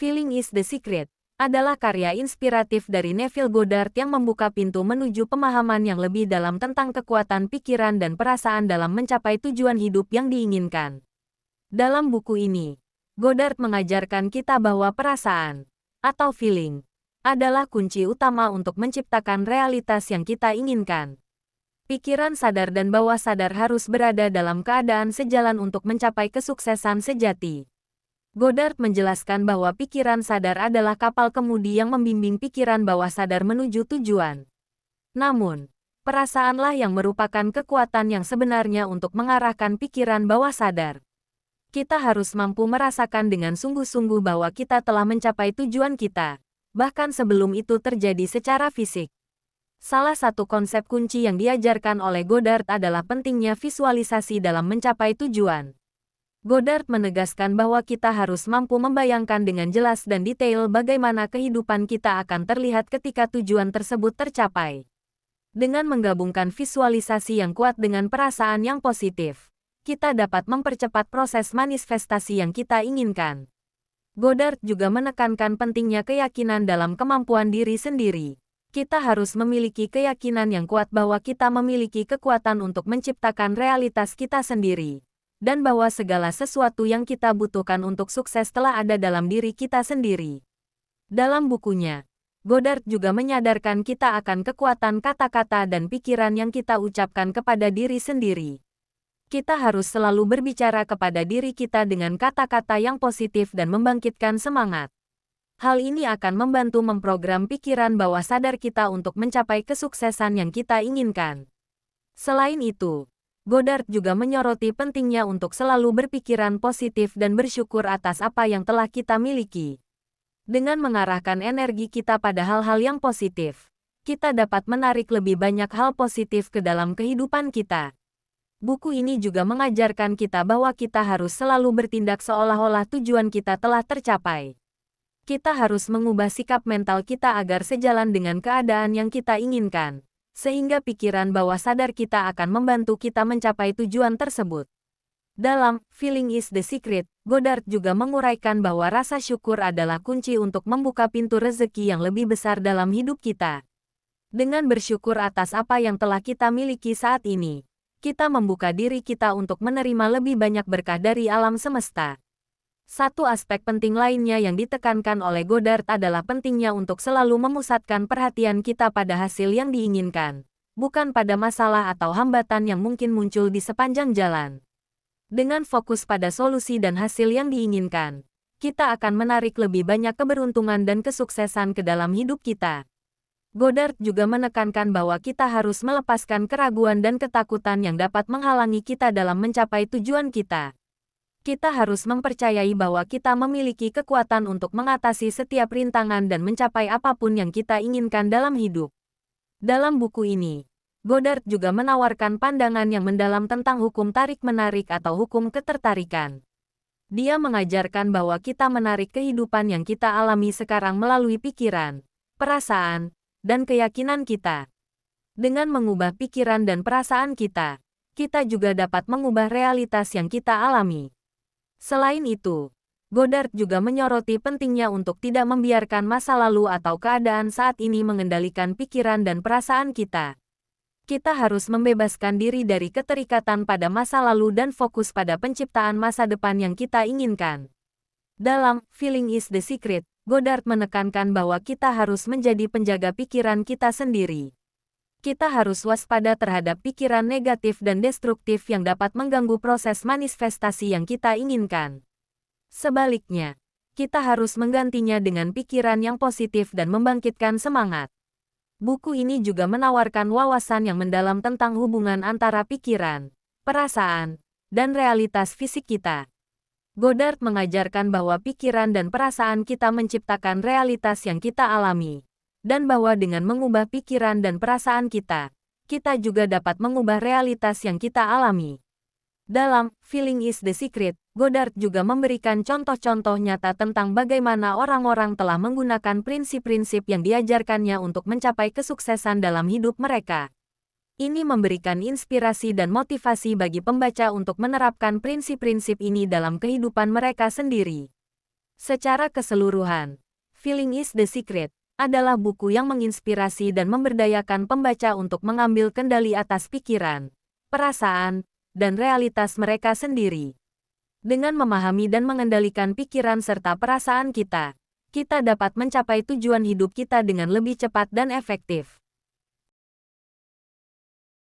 Feeling is the Secret adalah karya inspiratif dari Neville Goddard yang membuka pintu menuju pemahaman yang lebih dalam tentang kekuatan pikiran dan perasaan dalam mencapai tujuan hidup yang diinginkan. Dalam buku ini, Goddard mengajarkan kita bahwa perasaan, atau feeling, adalah kunci utama untuk menciptakan realitas yang kita inginkan. Pikiran sadar dan bawah sadar harus berada dalam keadaan sejalan untuk mencapai kesuksesan sejati. Goddard menjelaskan bahwa pikiran sadar adalah kapal kemudi yang membimbing pikiran bawah sadar menuju tujuan. Namun, perasaanlah yang merupakan kekuatan yang sebenarnya untuk mengarahkan pikiran bawah sadar. Kita harus mampu merasakan dengan sungguh-sungguh bahwa kita telah mencapai tujuan kita, bahkan sebelum itu terjadi secara fisik. Salah satu konsep kunci yang diajarkan oleh Goddard adalah pentingnya visualisasi dalam mencapai tujuan. Goddard menegaskan bahwa kita harus mampu membayangkan dengan jelas dan detail bagaimana kehidupan kita akan terlihat ketika tujuan tersebut tercapai. Dengan menggabungkan visualisasi yang kuat dengan perasaan yang positif, kita dapat mempercepat proses manifestasi yang kita inginkan. Goddard juga menekankan pentingnya keyakinan dalam kemampuan diri sendiri. Kita harus memiliki keyakinan yang kuat bahwa kita memiliki kekuatan untuk menciptakan realitas kita sendiri, dan bahwa segala sesuatu yang kita butuhkan untuk sukses telah ada dalam diri kita sendiri. Dalam bukunya, Goddard juga menyadarkan kita akan kekuatan kata-kata dan pikiran yang kita ucapkan kepada diri sendiri. Kita harus selalu berbicara kepada diri kita dengan kata-kata yang positif dan membangkitkan semangat. Hal ini akan membantu memprogram pikiran bawah sadar kita untuk mencapai kesuksesan yang kita inginkan. Selain itu, Goddard juga menyoroti pentingnya untuk selalu berpikiran positif dan bersyukur atas apa yang telah kita miliki. Dengan mengarahkan energi kita pada hal-hal yang positif, kita dapat menarik lebih banyak hal positif ke dalam kehidupan kita. Buku ini juga mengajarkan kita bahwa kita harus selalu bertindak seolah-olah tujuan kita telah tercapai. Kita harus mengubah sikap mental kita agar sejalan dengan keadaan yang kita inginkan, sehingga pikiran bawah sadar kita akan membantu kita mencapai tujuan tersebut. Dalam Feeling is the Secret, Goddard juga menguraikan bahwa rasa syukur adalah kunci untuk membuka pintu rezeki yang lebih besar dalam hidup kita. Dengan bersyukur atas apa yang telah kita miliki saat ini, kita membuka diri kita untuk menerima lebih banyak berkah dari alam semesta. Satu aspek penting lainnya yang ditekankan oleh Goddard adalah pentingnya untuk selalu memusatkan perhatian kita pada hasil yang diinginkan, bukan pada masalah atau hambatan yang mungkin muncul di sepanjang jalan. Dengan fokus pada solusi dan hasil yang diinginkan, kita akan menarik lebih banyak keberuntungan dan kesuksesan ke dalam hidup kita. Goddard juga menekankan bahwa kita harus melepaskan keraguan dan ketakutan yang dapat menghalangi kita dalam mencapai tujuan kita. Kita harus mempercayai bahwa kita memiliki kekuatan untuk mengatasi setiap rintangan dan mencapai apapun yang kita inginkan dalam hidup. Dalam buku ini, Goddard juga menawarkan pandangan yang mendalam tentang hukum tarik-menarik atau hukum ketertarikan. Dia mengajarkan bahwa kita menarik kehidupan yang kita alami sekarang melalui pikiran, perasaan, dan keyakinan kita. Dengan mengubah pikiran dan perasaan kita, kita juga dapat mengubah realitas yang kita alami. Selain itu, Goddard juga menyoroti pentingnya untuk tidak membiarkan masa lalu atau keadaan saat ini mengendalikan pikiran dan perasaan kita. Kita harus membebaskan diri dari keterikatan pada masa lalu dan fokus pada penciptaan masa depan yang kita inginkan. Dalam Feeling is the Secret, Goddard menekankan bahwa kita harus menjadi penjaga pikiran kita sendiri. Kita harus waspada terhadap pikiran negatif dan destruktif yang dapat mengganggu proses manifestasi yang kita inginkan. Sebaliknya, kita harus menggantinya dengan pikiran yang positif dan membangkitkan semangat. Buku ini juga menawarkan wawasan yang mendalam tentang hubungan antara pikiran, perasaan, dan realitas fisik kita. Goddard mengajarkan bahwa pikiran dan perasaan kita menciptakan realitas yang kita alami, dan bahwa dengan mengubah pikiran dan perasaan kita, kita juga dapat mengubah realitas yang kita alami. Dalam Feeling is the Secret, Goddard juga memberikan contoh-contoh nyata tentang bagaimana orang-orang telah menggunakan prinsip-prinsip yang diajarkannya untuk mencapai kesuksesan dalam hidup mereka. Ini memberikan inspirasi dan motivasi bagi pembaca untuk menerapkan prinsip-prinsip ini dalam kehidupan mereka sendiri. Secara keseluruhan, Feeling is the Secret adalah buku yang menginspirasi dan memberdayakan pembaca untuk mengambil kendali atas pikiran, perasaan, dan realitas mereka sendiri. Dengan memahami dan mengendalikan pikiran serta perasaan kita, kita dapat mencapai tujuan hidup kita dengan lebih cepat dan efektif.